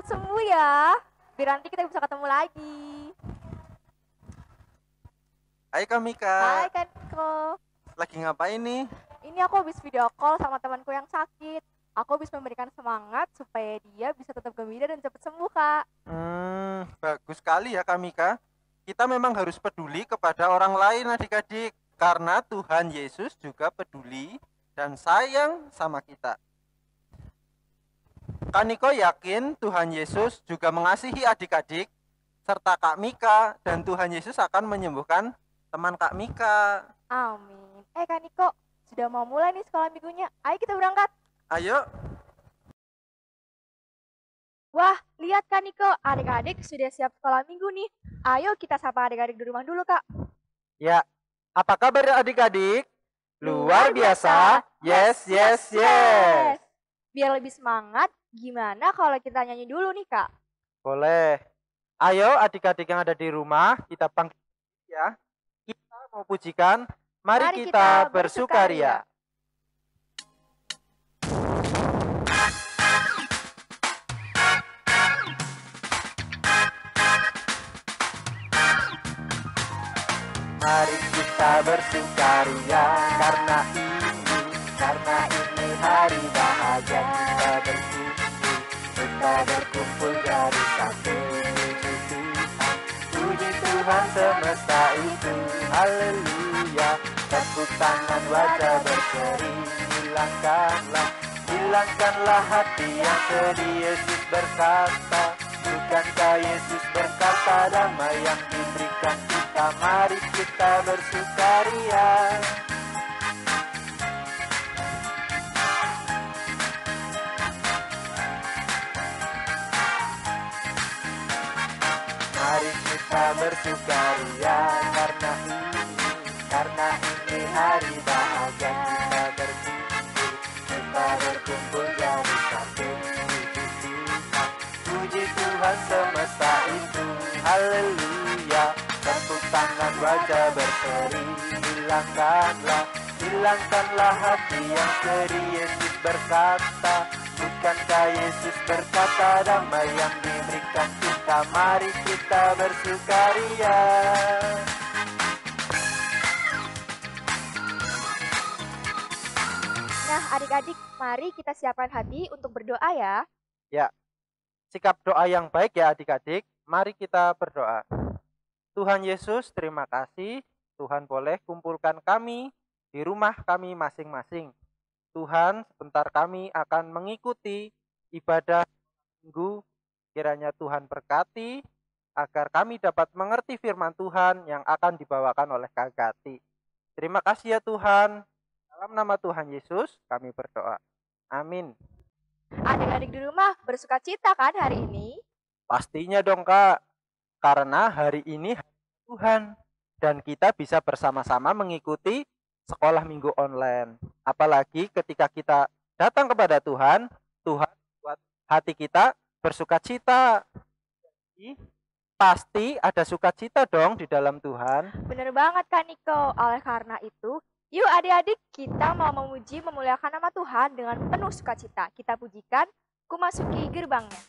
sembuh ya. Biar nanti kita bisa ketemu lagi. Hai Kak Mika. Hai Kak Niko. Lagi ngapain nih? Ini aku habis video call sama temanku yang sakit. Aku habis memberikan semangat supaya dia bisa tetap gembira dan cepat sembuh, Kak. Bagus sekali ya Kak Mika. Kita memang harus peduli kepada orang lain adik-adik. Karena Tuhan Yesus juga peduli dan sayang sama kita. Kak Niko yakin Tuhan Yesus juga mengasihi adik-adik serta Kak Mika, dan Tuhan Yesus akan menyembuhkan teman Kak Mika. Amin. Kak Niko, sudah mau mulai nih sekolah minggunya. Ayo kita berangkat. Ayo. Wah, lihat Kak Niko, adik-adik sudah siap sekolah minggu nih. Ayo kita sapa adik-adik di rumah dulu, Kak. Ya, apa kabar adik-adik? Luar biasa. Yes, yes, yes. Biar lebih semangat, gimana kalau kita nyanyi dulu nih, Kak? Boleh. Ayo adik-adik yang ada di rumah, kita panggil ya. Kita mau pujikan, mari kita bersukaria. Mari kita bersukaria karena ini hari bahagia. Kita berkumpul dari satu puji Tuhan semesta itu. Haleluya. Tepuk tangan, wajah berseri. Hilangkanlah hati yang sedih. Yesus berkata, bukankah Yesus berkata damai yang diberikan kita. Mari kita bersukaria. Mari kita bersukaria karena ini hari bahagia. Kita berkumpul jadi satu. Puji Tuhan semesta itu. Haleluya. Tepuk tangan, wajah berseri. Hilangkanlah hati yang sedih. Yesus berkata, bukankah Yesus berkata damai yang diberikan kita. Mari kita bersukaria. Nah, adik-adik, mari kita siapkan hati untuk berdoa ya. Ya, sikap doa yang baik ya adik-adik. Mari kita berdoa. Tuhan Yesus, terima kasih. Tuhan boleh kumpulkan kami di rumah kami masing-masing. Tuhan, sebentar kami akan mengikuti ibadah minggu. Kiranya Tuhan berkati agar kami dapat mengerti firman Tuhan yang akan dibawakan oleh Kak Gati. Terima kasih ya Tuhan. Dalam nama Tuhan Yesus kami berdoa. Amin. Adik-adik di rumah bersukacita kan hari ini? Pastinya dong Kak. Karena hari ini Tuhan dan kita bisa bersama-sama mengikuti sekolah minggu online. Apalagi ketika kita datang kepada Tuhan, Tuhan buat hati kita bersukacita. Jadi, pasti ada sukacita dong di dalam Tuhan. Bener banget Kak Niko. Oleh karena itu, yuk adik-adik kita mau memuji memuliakan nama Tuhan dengan penuh sukacita. Kita pujikan, ku masuki gerbangnya.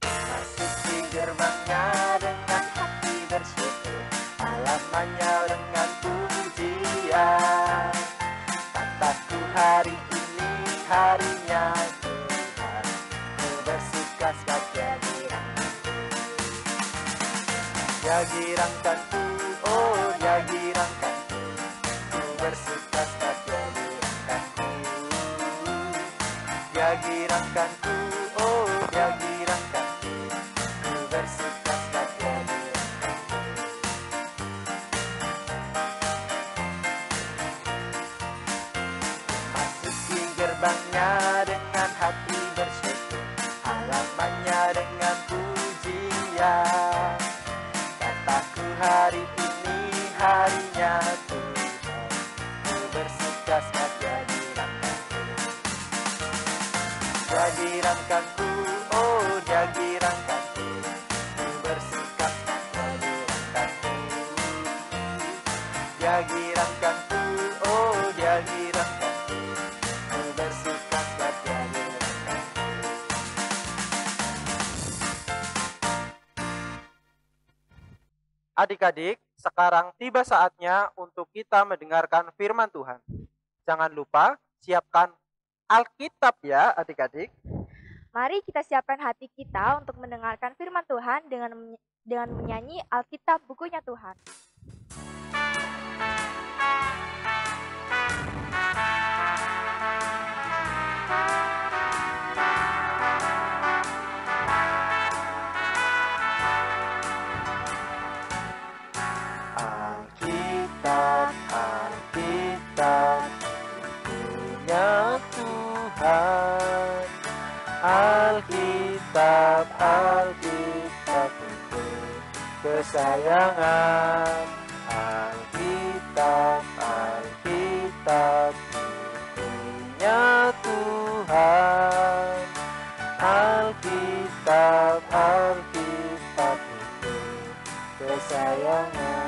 Masuki gerbangnya dengan hati bersyukur, halamannya dengan pujian. Kataku hari ini harinya Tuhan, ku bersuka saja dia girangkanku, oh dia girangkanku, ku bersuka saja girangkanku. Dia girangkanku, oh dia girangkanku, ku bersuka saja girangkanku. Masuki gerbangnya dengan hati bersyukur, halamannya dengan pujian. Kataku hari ini harinya Tuhan, ku bersuka saja girangkanku. Dia girangkanku, oh dia girangkanku, ku bersuka saja girangkanku. Dia girangkanku, oh dia girangkanku, ku bersuka saja Adik-adik, sekarang tiba saatnya untuk kita mendengarkan firman Tuhan. Jangan lupa siapkan Alkitab ya adik-adik. Mari kita siapkan hati kita untuk mendengarkan firman Tuhan dengan menyanyi Alkitab bukunya Tuhan. Alkitab, Alkitab, bukunya Tuhan. Alkitab, Alkitab, buku kesayangan. Alkitab, Alkitab, bukunya Tuhan. Alkitab, Alkitab, buku kesayangan.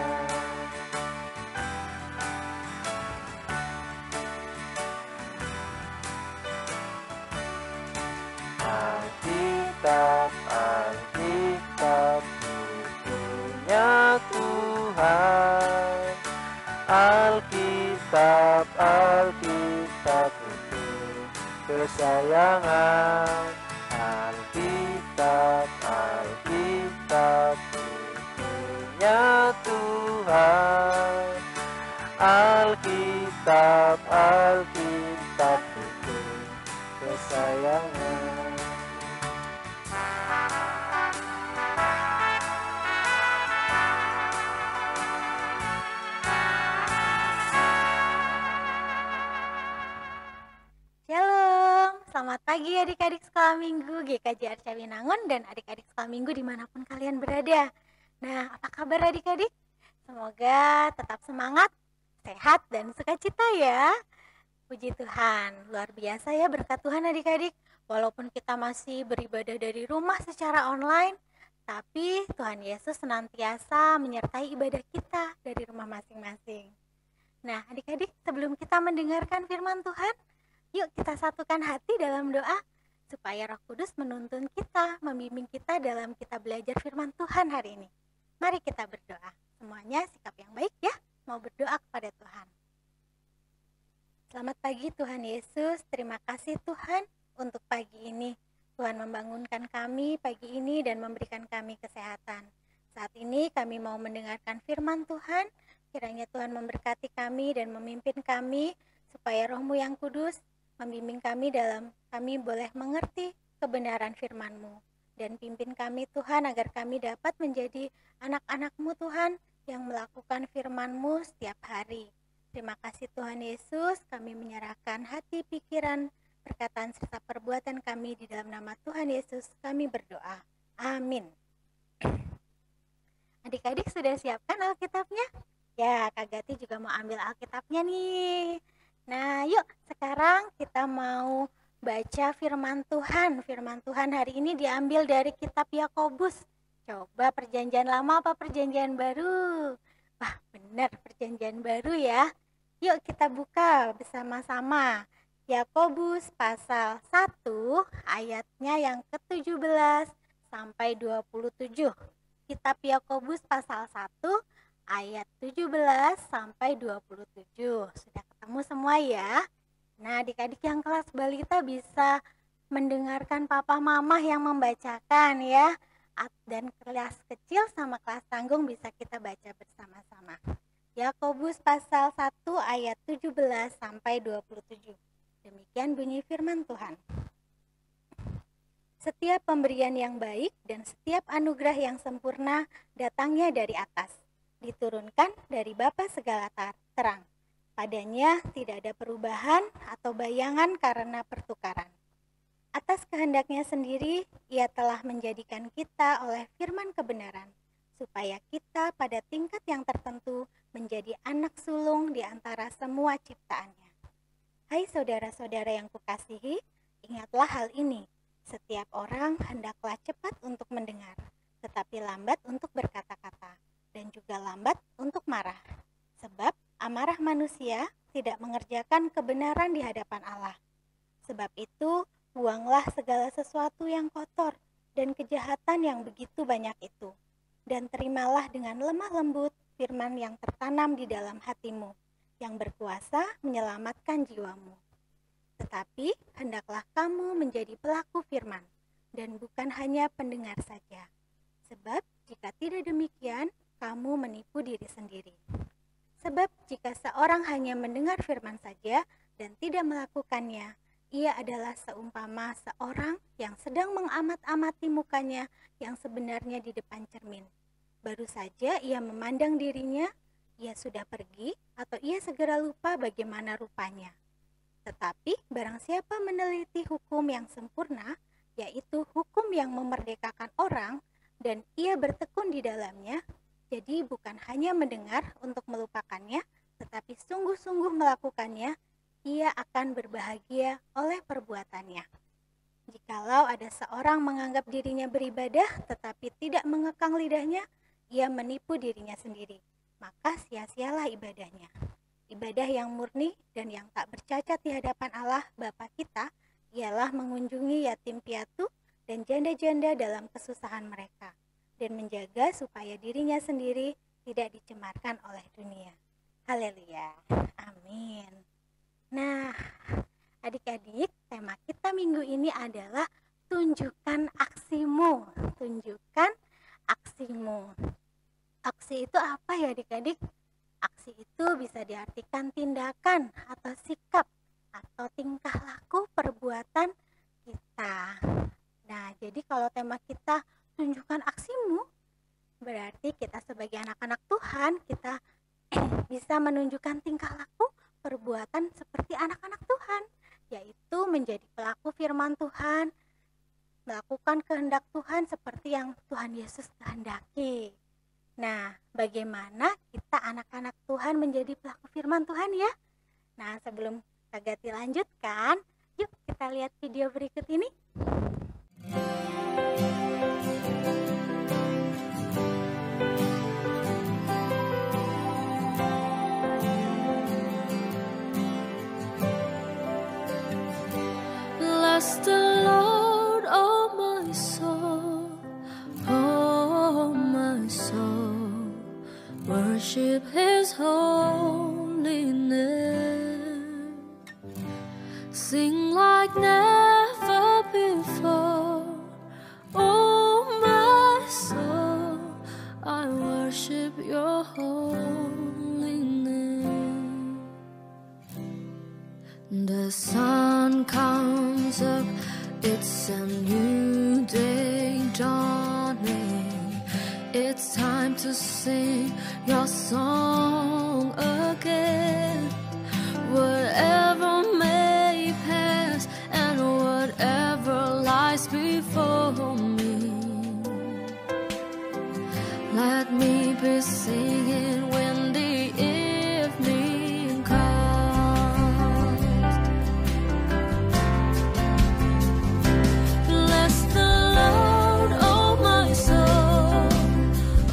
Alkitab, Alkitab, bukunya Tuhan. Alkitab, Alkitab, buku kesayangan. Alkitab, Alkitab, bukunya Tuhan. Alkitab, Alkitab, buku kesayangan. Shalom, selamat pagi adik-adik sekolah minggu GKJ Arca Winangun dan adik-adik sekolah minggu dimanapun kalian berada. Nah, apa kabar adik-adik? Semoga tetap semangat, sehat, dan sukacita ya. Puji Tuhan, luar biasa ya berkat Tuhan adik-adik. Walaupun kita masih beribadah dari rumah secara online, tapi Tuhan Yesus senantiasa menyertai ibadah kita dari rumah masing-masing. Nah, adik-adik, sebelum kita mendengarkan firman Tuhan, yuk kita satukan hati dalam doa supaya Roh Kudus menuntun kita, membimbing kita dalam kita belajar firman Tuhan hari ini. Mari kita berdoa. Semuanya sikap yang baik ya, mau berdoa kepada Tuhan. Selamat pagi Tuhan Yesus, terima kasih Tuhan untuk pagi ini. Tuhan membangunkan kami pagi ini dan memberikan kami kesehatan. Saat ini kami mau mendengarkan firman Tuhan, kiranya Tuhan memberkati kami dan memimpin kami supaya Roh-Mu yang kudus membimbing kami dalam kami boleh mengerti kebenaran firman-Mu. Dan pimpin kami Tuhan agar kami dapat menjadi anak-anak-Mu Tuhan yang melakukan firman-Mu setiap hari. Terima kasih Tuhan Yesus, kami menyerahkan hati, pikiran, perkataan serta perbuatan kami di dalam nama Tuhan Yesus kami berdoa. Amin. Adik-adik sudah siapkan Alkitabnya? Ya, Kak Gati juga mau ambil Alkitabnya nih. Nah, yuk sekarang kita mau baca firman Tuhan. Firman Tuhan hari ini diambil dari kitab Yakobus. Coba perjanjian lama apa perjanjian baru? Wah, benar perjanjian baru ya. Yuk kita buka bersama-sama. Yakobus pasal 1 ayatnya yang ke-17 sampai 27. Kitab Yakobus pasal 1 ayat 17 sampai 27. Sudah ketemu semua ya? Nah, adik-adik yang kelas balita bisa mendengarkan papa mama yang membacakan ya. Dan kelas kecil sama kelas tanggung bisa kita baca bersama-sama. Yakobus pasal 1 ayat 17 sampai 27. Demikian bunyi firman Tuhan. Setiap pemberian yang baik dan setiap anugerah yang sempurna datangnya dari atas, diturunkan dari Bapa segala terang. Padanya tidak ada perubahan atau bayangan karena pertukaran. Atas kehendaknya sendiri, ia telah menjadikan kita oleh firman kebenaran, supaya kita pada tingkat yang tertentu menjadi anak sulung di antara semua ciptaannya. Hai saudara-saudara yang kukasihi, ingatlah hal ini. Setiap orang hendaklah cepat untuk mendengar, tetapi lambat untuk berkata-kata, dan juga lambat untuk marah. Sebab amarah manusia tidak mengerjakan kebenaran di hadapan Allah. Sebab itu, buanglah segala sesuatu yang kotor dan kejahatan yang begitu banyak itu. dan terimalah dengan lemah lembut firman yang tertanam di dalam hatimu, yang berkuasa menyelamatkan jiwamu. Tetapi hendaklah kamu menjadi pelaku firman, dan bukan hanya pendengar saja. Sebab jika tidak demikian, kamu menipu diri sendiri. Sebab jika seorang hanya mendengar firman saja dan tidak melakukannya, ia adalah seumpama seorang yang sedang mengamat-amati mukanya yang sebenarnya di depan cermin. Baru saja ia memandang dirinya, ia sudah pergi atau ia segera lupa bagaimana rupanya. Tetapi barang siapa meneliti hukum yang sempurna, yaitu hukum yang memerdekakan orang, dan ia bertekun di dalamnya, jadi bukan hanya mendengar untuk melupakannya, tetapi sungguh-sungguh melakukannya, ia akan berbahagia oleh perbuatannya. Jikalau ada seorang menganggap dirinya beribadah tetapi tidak mengekang lidahnya, ia menipu dirinya sendiri, maka sia-sialah ibadahnya. Ibadah yang murni dan yang tak bercacat di hadapan Allah Bapa kita ialah mengunjungi yatim piatu dan janda-janda dalam kesusahan mereka, dan menjaga supaya dirinya sendiri tidak dicemarkan oleh dunia. Haleluya, amin. Nah, adik-adik, tema kita minggu ini adalah tunjukkan aksimu. Tunjukkan aksimu. Aksi itu apa ya adik-adik? Aksi itu bisa diartikan tindakan atau sikap atau tingkah laku perbuatan kita. Nah, jadi kalau tema kita tunjukkan aksimu, berarti kita sebagai anak-anak Tuhan, kita bisa menunjukkan tingkah laku perbuatan seperti anak-anak Tuhan, yaitu menjadi pelaku firman Tuhan, melakukan kehendak Tuhan seperti yang Tuhan Yesus kehendaki. Nah, bagaimana kita anak-anak Tuhan menjadi pelaku firman Tuhan ya? Nah, sebelum Kagati lanjutkan, yuk kita lihat video berikut ini. Bless the Lord, oh my soul, oh my soul. Worship His holy name. Sing like never before, oh my soul. I worship Your holy name. The sun comes up, it's a new day dawning. It's time to sing Your song again. Whatever may pass and whatever lies before me, let me be singing when the evening comes. Bless the Lord, oh my soul,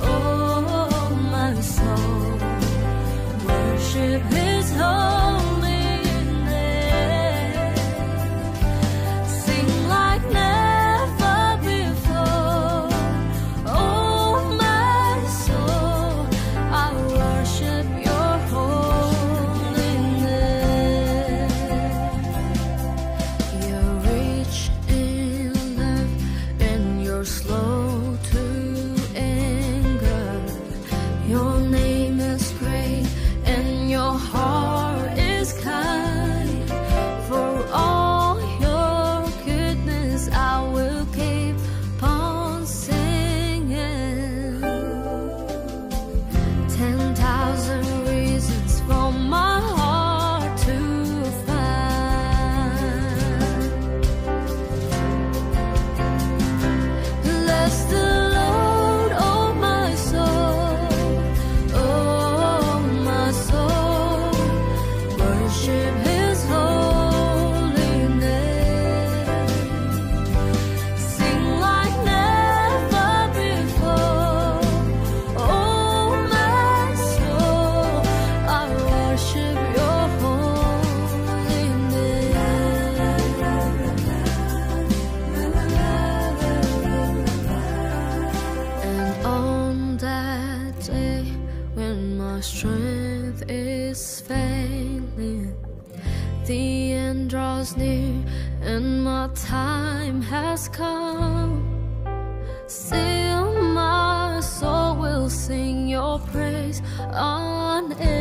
oh my soul. Worship His holy name. Sing like never before, oh my soul. I worship Your holy name. You're rich in love and You're slow to anger. Your name is great and Your heart strength is failing. The end draws near and my time has come. Still my soul will sing your praise unending.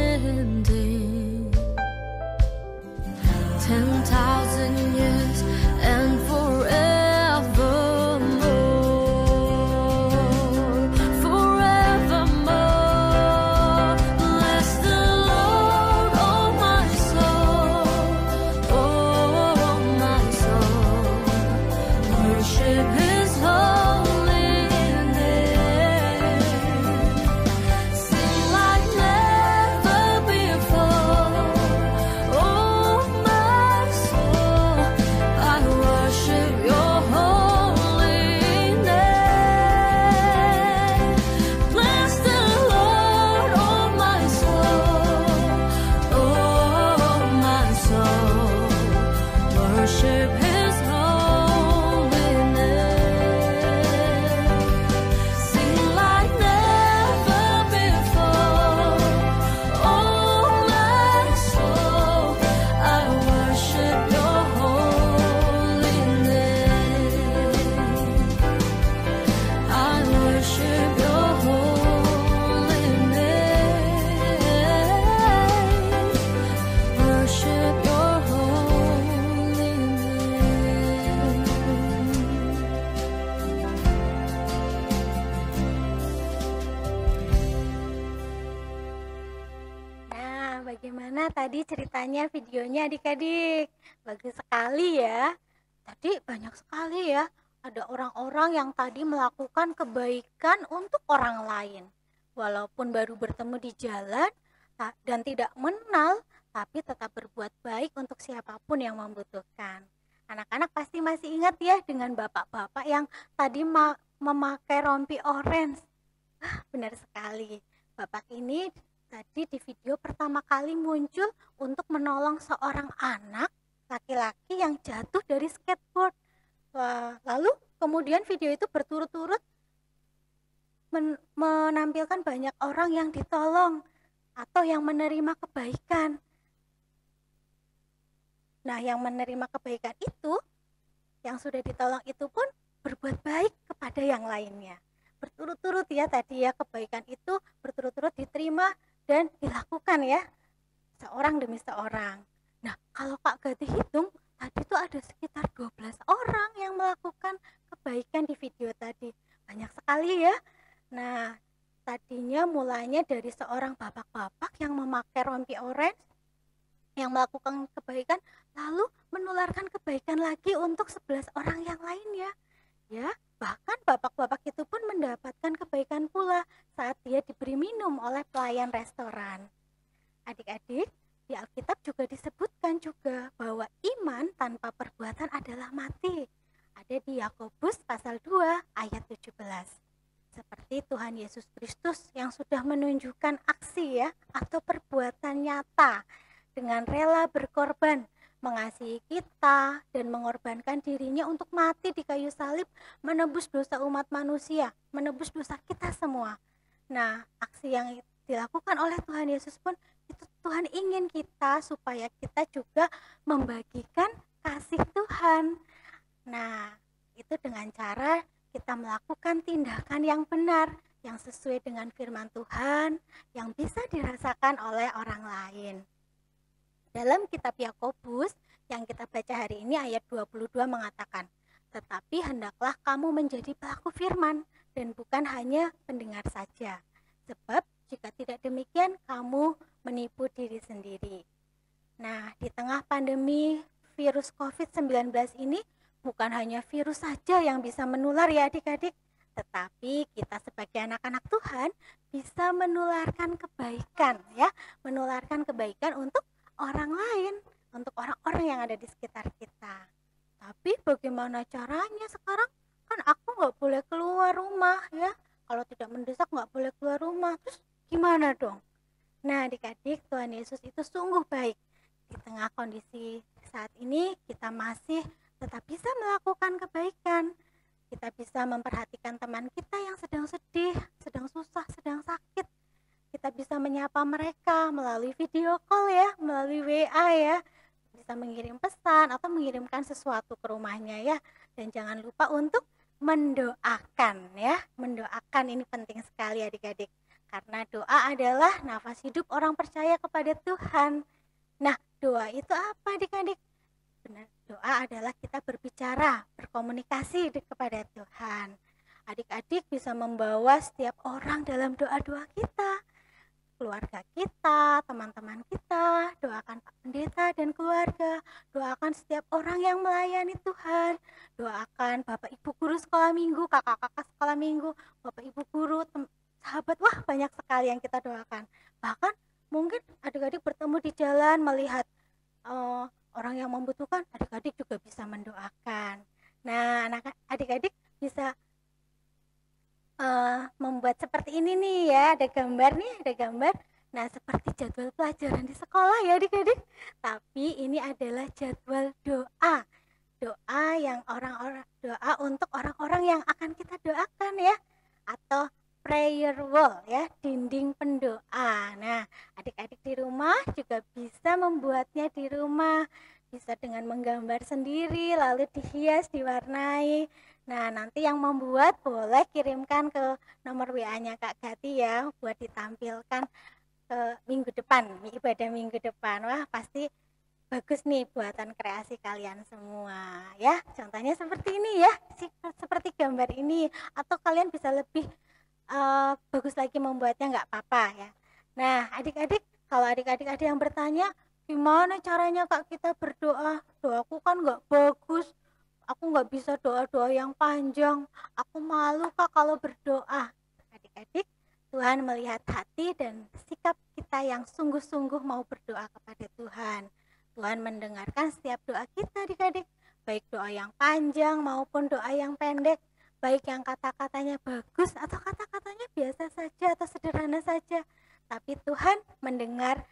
10,000 years and forevermore, forevermore. Bless the Lord, oh my soul, oh my soul. Worship His holy name. Sing like never before, oh my soul. I worship your holy name. Bless the Lord, oh my soul, oh my soul. Worship His holy name. Sing like never before, oh my soul. I worship your holy name. I worship your holy name. Worship your holy name. Nah, bagaimana tadi ceritanya, videonya adik-adik? Bagus sekali ya. Tadi banyak sekali ya. Ada orang-orang yang tadi melakukan kebaikan untuk orang lain. Walaupun baru bertemu di jalan dan tidak mengenal, tapi tetap berbuat baik untuk siapapun yang membutuhkan. Anak-anak pasti masih ingat ya dengan bapak-bapak yang tadi memakai rompi orange. Benar sekali. Bapak ini tadi di video pertama kali muncul untuk menolong seorang anak laki-laki yang jatuh dari skateboard. Wah, lalu kemudian video itu berturut-turut menampilkan banyak orang yang ditolong atau yang menerima kebaikan. Nah, yang menerima kebaikan itu, yang sudah ditolong itu pun berbuat baik kepada yang lainnya. Berturut-turut ya tadi ya, kebaikan itu berturut-turut diterima dan dilakukan ya, seorang demi seorang. Nah, kalau Kak Gati hitung, tadi tuh ada sekitar 12 orang yang melakukan kebaikan di video tadi. Banyak sekali ya. Nah, tadinya mulanya dari seorang bapak-bapak yang memakai rompi orange, yang melakukan kebaikan, lalu menularkan kebaikan lagi untuk 11 orang yang lainnya. Ya, bahkan bapak-bapak itu pun mendapatkan kebaikan pula saat dia diberi minum oleh pelayan restoran. Adik-adik, di Alkitab juga disebutkan juga bahwa iman tanpa perbuatan adalah mati. Ada di Yakobus pasal 2 ayat 17. Seperti Tuhan Yesus Kristus yang sudah menunjukkan aksi ya, atau perbuatan nyata dengan rela berkorban, mengasihi kita dan mengorbankan dirinya untuk mati di kayu salib, menebus dosa umat manusia, menebus dosa kita semua. Nah, aksi yang dilakukan oleh Tuhan Yesus pun itu Tuhan ingin kita supaya kita juga membagikan kasih Tuhan. Nah, itu dengan cara kita melakukan tindakan yang benar, yang sesuai dengan firman Tuhan, yang bisa dirasakan oleh orang lain. Dalam kitab Yakobus yang kita baca hari ini ayat 22 mengatakan, "Tetapi hendaklah kamu menjadi pelaku firman dan bukan hanya pendengar saja. Sebab jika tidak demikian kamu menipu diri sendiri." Nah, di tengah pandemi virus COVID-19 ini bukan hanya virus saja yang bisa menular ya adik-adik, tetapi kita sebagai anak-anak Tuhan bisa menularkan kebaikan ya, menularkan kebaikan untuk orang lain, untuk orang-orang yang ada di sekitar kita. Tapi bagaimana caranya sekarang? Kan aku nggak boleh keluar rumah ya. Kalau tidak mendesak nggak boleh keluar rumah. Terus gimana dong? Nah, adik-adik, Tuhan Yesus itu sungguh baik. Di tengah kondisi saat ini kita masih tetap bisa melakukan kebaikan. Kita bisa memperhatikan teman kita yang sedang sedih, sedang susah, sedang sakit. Kita kita bisa menyapa mereka melalui video call ya, melalui WA ya. Bisa mengirim pesan atau mengirimkan sesuatu ke rumahnya ya. Dan jangan lupa untuk mendoakan ya. Mendoakan ini penting sekali adik-adik. Karena doa adalah nafas hidup orang percaya kepada Tuhan. Nah, doa itu apa adik-adik? Benar, doa adalah kita berbicara, berkomunikasi kepada Tuhan. Adik-adik bisa membawa setiap orang dalam doa-doa kita. Keluarga kita, teman-teman kita, doakan Pak Pendeta dan keluarga, doakan setiap orang yang melayani Tuhan, doakan Bapak Ibu guru sekolah minggu, kakak-kakak sekolah minggu, Bapak Ibu guru, sahabat, wah banyak sekali yang kita doakan. Bahkan mungkin adik-adik bertemu di jalan melihat orang yang membutuhkan, adik-adik juga bisa mendoakan. Nah, adik-adik bisa membuat seperti ini nih ya, ada gambar. Nah, seperti jadwal pelajaran di sekolah ya adik-adik. Tapi ini adalah jadwal doa. Doa yang doa untuk orang-orang yang akan kita doakan ya, atau prayer wall ya, dinding pendoa. Nah, adik-adik di rumah juga bisa membuatnya di rumah. Bisa dengan menggambar sendiri, lalu dihias, diwarnai. Nah, nanti yang membuat boleh kirimkan ke nomor WA-nya Kak Gati ya, buat ditampilkan ke minggu depan, ibadah minggu depan. Wah, pasti bagus nih buatan kreasi kalian semua ya. Contohnya seperti ini ya, seperti gambar ini. Atau kalian bisa lebih bagus lagi membuatnya, nggak apa-apa ya. Nah, adik-adik, kalau adik-adik ada yang bertanya, gimana caranya Kak kita berdoa? Doaku kan nggak bagus. Aku nggak bisa doa-doa yang panjang. Aku malu Kak kalau berdoa. Adik-adik, Tuhan melihat hati dan sikap kita yang sungguh-sungguh mau berdoa kepada Tuhan. Tuhan mendengarkan setiap doa kita adik-adik. Baik doa yang panjang maupun doa yang pendek. Baik yang kata-katanya bagus atau kata-katanya biasa saja atau sederhana saja. Tapi Tuhan mendengar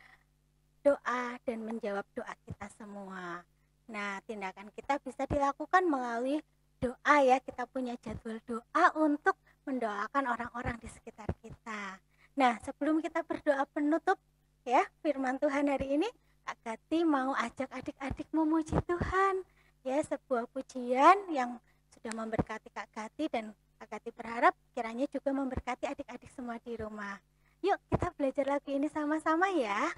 doa dan menjawab doa kita semua. Nah, tindakan kita bisa dilakukan melalui doa ya. Kita punya jadwal doa untuk mendoakan orang-orang di sekitar kita. Nah, sebelum kita berdoa penutup ya firman Tuhan hari ini, Kak Gati mau ajak adik-adik memuji Tuhan. Ya, sebuah pujian yang sudah memberkati Kak Gati dan Kak Gati berharap kiranya juga memberkati adik-adik semua di rumah. Yuk, kita belajar lagu ini sama-sama ya.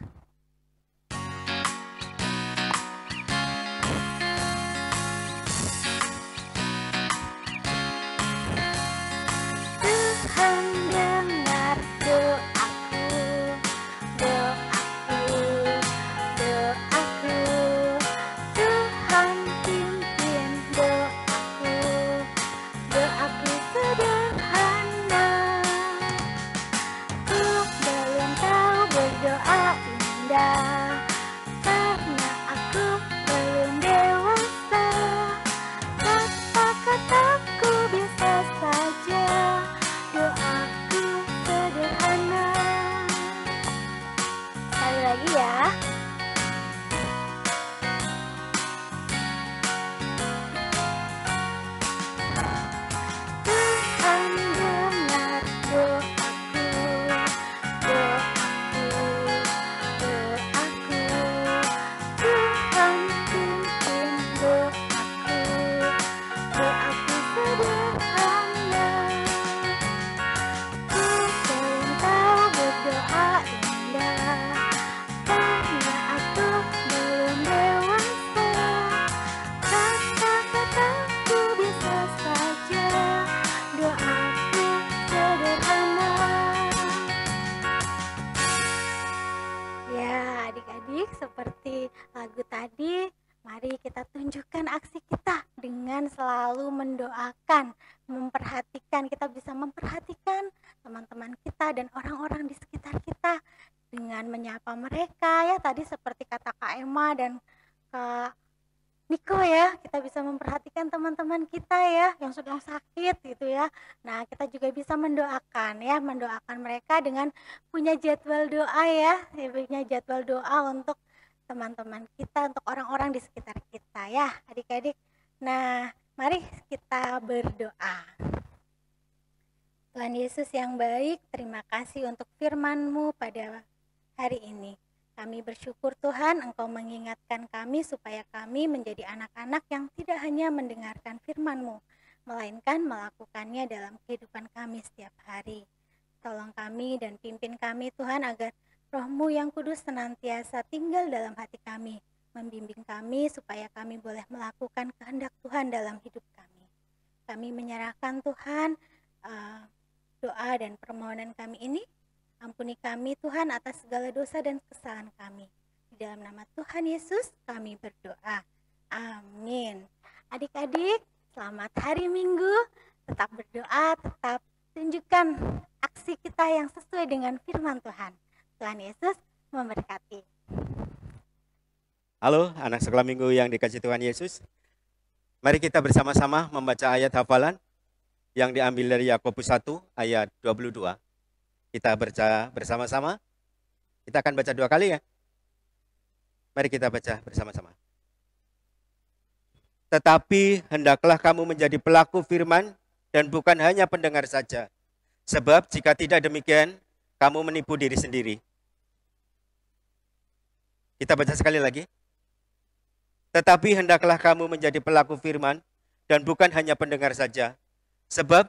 Tuhan dengar doaku, Tuhan pimpin doaku sederhana. Ku belum tahu berdoa indah, karena aku belum dewasa. Kata-kataku biasa saja, doaku sederhana. Sekali lagi ya. Tuhan dengar doaku, Tuhan pimpin doaku sederhana. Ku belum tahu berdoa indah, karena aku belum dewasa. Kata-kataku biasa saja, doaku sederhana. Ya, adik-adik, seperti lagu tadi, mari kita tunjukkan aksi kita dengan selalu mendoakan, memperhatikan. Kita bisa memperhatikan teman-teman kita dan orang-orang di sekitar kita dengan menyapa mereka ya. Tadi seperti kata Kak Emma dan Kak Niko ya, kita bisa memperhatikan teman-teman kita ya yang sedang sakit gitu ya. Nah, kita juga bisa mendoakan ya, mendoakan mereka dengan punya jadwal doa ya, punya jadwal doa untuk teman-teman kita, untuk orang-orang di sekitar kita ya, adik-adik. Nah, mari kita berdoa. Tuhan Yesus yang baik, terima kasih untuk firman-Mu pada hari ini. Kami bersyukur Tuhan, Engkau mengingatkan kami supaya kami menjadi anak-anak yang tidak hanya mendengarkan firman-Mu, melainkan melakukannya dalam kehidupan kami setiap hari. Tolong kami dan pimpin kami Tuhan agar Roh-Mu yang kudus senantiasa tinggal dalam hati kami, membimbing kami supaya kami boleh melakukan kehendak Tuhan dalam hidup kami. Kami menyerahkan Tuhan doa dan permohonan kami ini. Ampuni kami Tuhan atas segala dosa dan kesalahan kami. Di dalam nama Tuhan Yesus kami berdoa. Amin. Adik-adik, selamat hari Minggu. Tetap berdoa, tetap tunjukkan aksi kita yang sesuai dengan firman Tuhan. Tuhan Yesus memberkati. Halo anak sekolah minggu yang dikasih Tuhan Yesus. Mari kita bersama-sama membaca ayat hafalan yang diambil dari Yakobus 1 ayat 22. Kita baca bersama-sama. Kita akan baca 2 kali ya. Mari kita baca bersama-sama. Tetapi hendaklah kamu menjadi pelaku firman dan bukan hanya pendengar saja. Sebab jika tidak demikian, kamu menipu diri sendiri. Kita baca sekali lagi. Tetapi hendaklah kamu menjadi pelaku firman dan bukan hanya pendengar saja. Sebab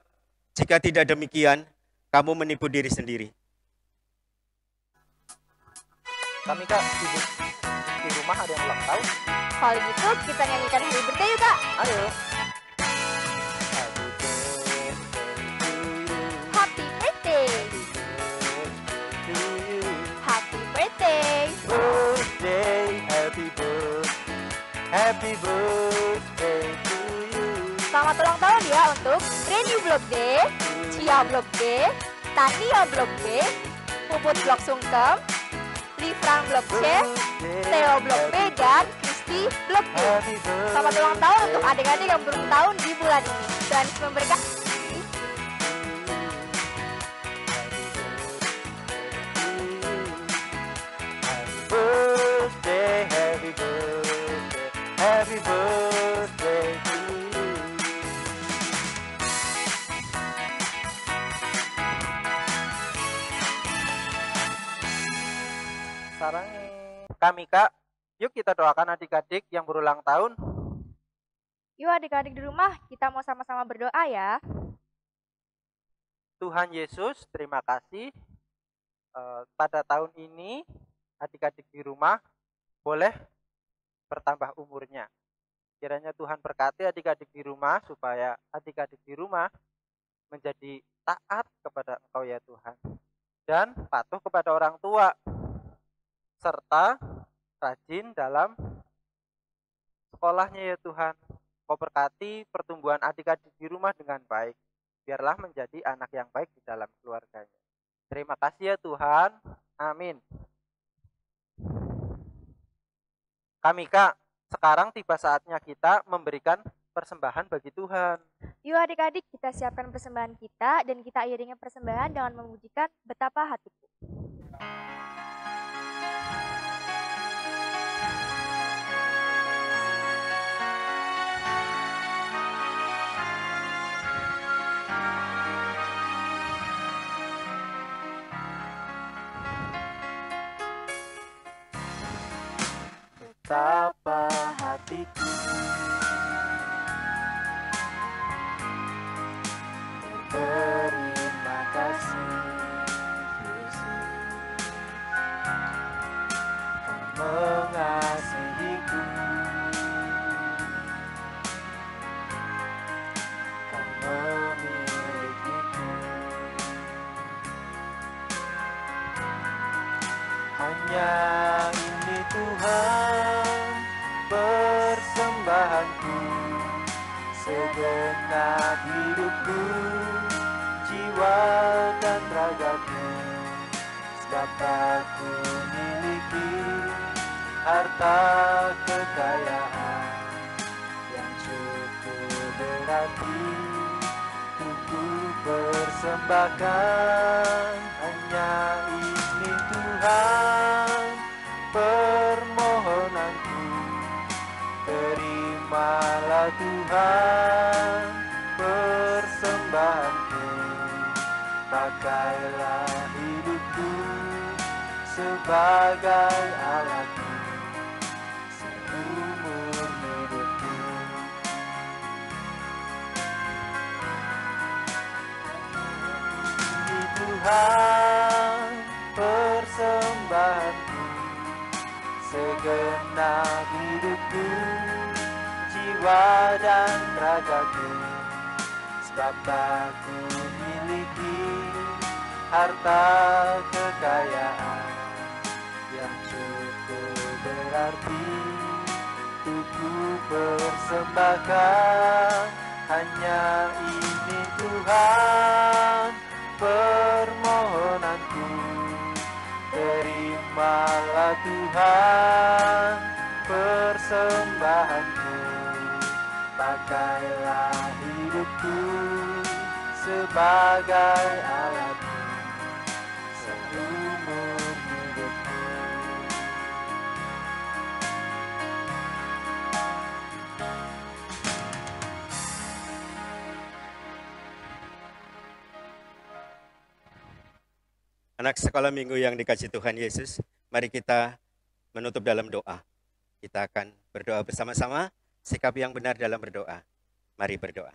jika tidak demikian, kamu menipu diri sendiri. Kami Kak, di rumah ada yang ulang tahun. Kalau gitu kita nyanyikan happy birthday yuk Kak. Ayo. Happy birthday. Happy birthday. Birthday, happy birthday, happy birthday to you. Selamat ulang tahun ya untuk Reni Blok D, Cia Blok D, Tania Blok D, Puput Blok Sungkem, Livran Blok C, Theo Blok B, dan Kristi Blok D. Selamat ulang tahun untuk adik-adik yang berulang tahun di bulan ini. Tuhan Yesus memberkati. Happy birthday to you. Sarangi. Kami Kak, yuk kita doakan adik-adik yang berulang tahun. Yuk adik-adik di rumah, kita mau sama-sama berdoa ya. Tuhan Yesus, terima kasih. Pada tahun ini adik-adik di rumah boleh bertambah umurnya. Kiranya Tuhan berkati adik-adik di rumah supaya adik-adik di rumah menjadi taat kepada Engkau ya Tuhan. Dan patuh kepada orang tua. Serta rajin dalam sekolahnya ya Tuhan. Kau berkati pertumbuhan adik-adik di rumah dengan baik. Biarlah menjadi anak yang baik di dalam keluarganya. Terima kasih ya Tuhan. Amin. Kami Kak, sekarang tiba saatnya kita memberikan persembahan bagi Tuhan. Yuk adik-adik, kita siapkan persembahan kita dan kita iringi persembahan dengan memujikan betapa hatiku. Betapa hatiku berterima kasih Yesus, Kau mengasihiku, Kau memilikiku. Hanya ini Tuhan persembahanku, segenap hidupku, jiwa dan ragaku. Sebab aku miliki harta kekayaan yang cukup berarti untuk ku persembahkan. Hanya ini Tuhan permohonanku, terimalah Tuhan persembahanku. sebagai alatmu seumur hidupku. Di Tuhan persembahanku, segenap hidupku, jiwa dan ragaku, sebab tak ku miliki harta kekayaan yang cukup berarti untuk ku persembahkan. Hanya ini Tuhan permohonanku, terimalah Tuhan persembahanku. Pakailah hidupku sebagai alatmu seumur hidupku. Anak sekolah minggu yang dikasih Tuhan Yesus, mari kita menutup dalam doa. Kita akan berdoa bersama-sama, sikap yang benar dalam berdoa. Mari berdoa.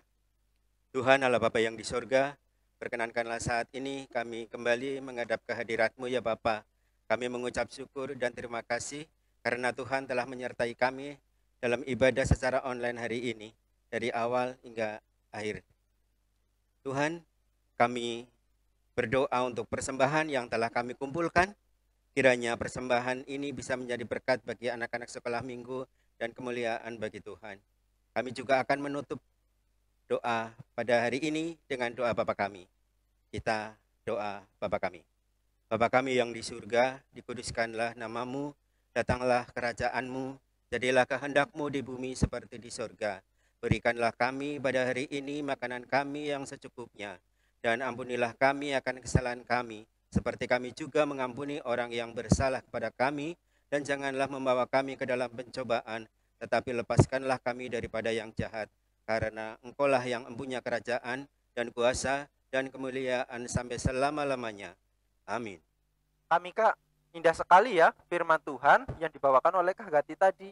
Tuhan Allah Bapa yang di sorga, perkenankanlah saat ini kami kembali menghadap kehadirat-Mu ya Bapa. Kami mengucap syukur dan terima kasih karena Tuhan telah menyertai kami dalam ibadah secara online hari ini, dari awal hingga akhir. Tuhan, kami berdoa untuk persembahan yang telah kami kumpulkan. Kiranya persembahan ini bisa menjadi berkat bagi anak-anak sekolah minggu dan kemuliaan bagi Tuhan. Kami juga akan menutup doa pada hari ini dengan doa Bapa kami. Kita doa Bapa kami. Bapa kami yang di surga, dikuduskanlah namamu, datanglah kerajaan-Mu, jadilah kehendak-Mu di bumi seperti di surga. Berikanlah kami pada hari ini makanan kami yang secukupnya, dan ampunilah kami akan kesalahan kami, seperti kami juga mengampuni orang yang bersalah kepada kami, dan janganlah membawa kami ke dalam pencobaan, tetapi lepaskanlah kami daripada yang jahat, karena Engkaulah yang mempunyai kerajaan dan kuasa dan kemuliaan sampai selama-lamanya. Amin. Kami Kak, indah sekali ya firman Tuhan yang dibawakan oleh Kak Gati tadi.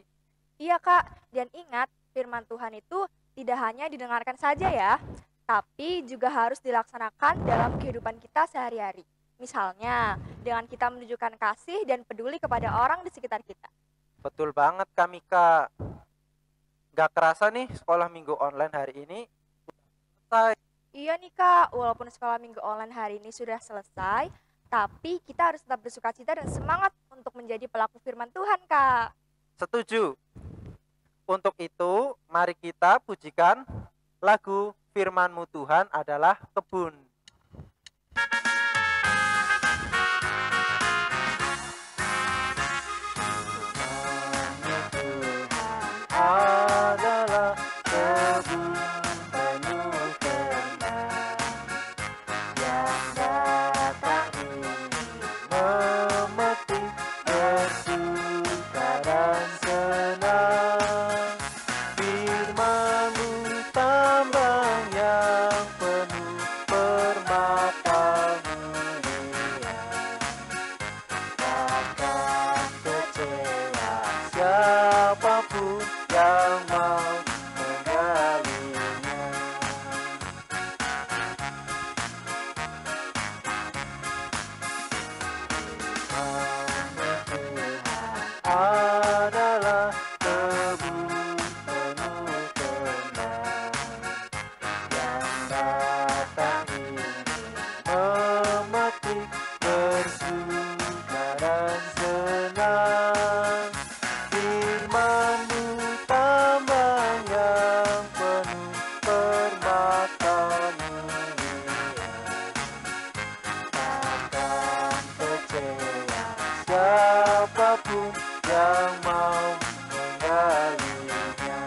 Iya Kak, dan ingat firman Tuhan itu tidak hanya didengarkan saja ya, tapi juga harus dilaksanakan dalam kehidupan kita sehari-hari. Misalnya, dengan kita menunjukkan kasih dan peduli kepada orang di sekitar kita. Betul banget kami Kak. Gak kerasa nih sekolah minggu online hari ini selesai. Iya nih Kak, walaupun sekolah minggu online hari ini sudah selesai, tapi kita harus tetap bersukacita dan semangat untuk menjadi pelaku firman Tuhan Kak. Setuju. Untuk itu, mari kita pujikan lagu Firman-Mu Tuhan adalah kebun. Adalah kebun penuh kenan yang datang ingin memetik bersuka dan senang. Firman-Mu tambang yang penuh permata mulia, takkan kecewa siapapun yang mau menggalinya. Adalah kebun penuh kenan yang datang ingin memetik bersuka dan senang. Firman-Mu tambang yang penuh permata mulia, takkan kecewa siapapun yang mau menggalinya.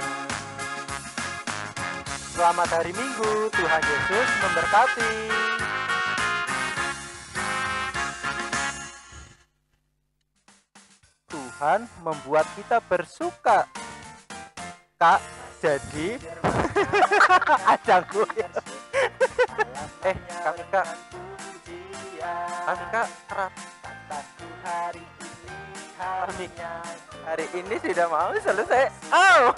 Selamat hari Minggu, Tuhan Yesus memberkati. Tuhan membuat kita bersuka. Kak, jadi ajangku ya. Kami Kak kerap kami hari ini sudah mau selesai. Oh.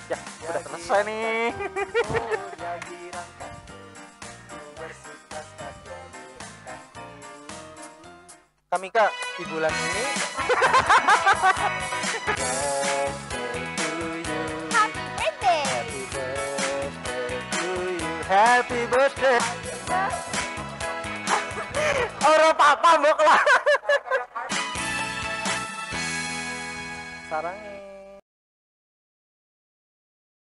Ya, udah selesai nih. Kami Kak, di bulan ini Happy birthday. Happy birthday. Orang papa mbok lah. Sarangnya.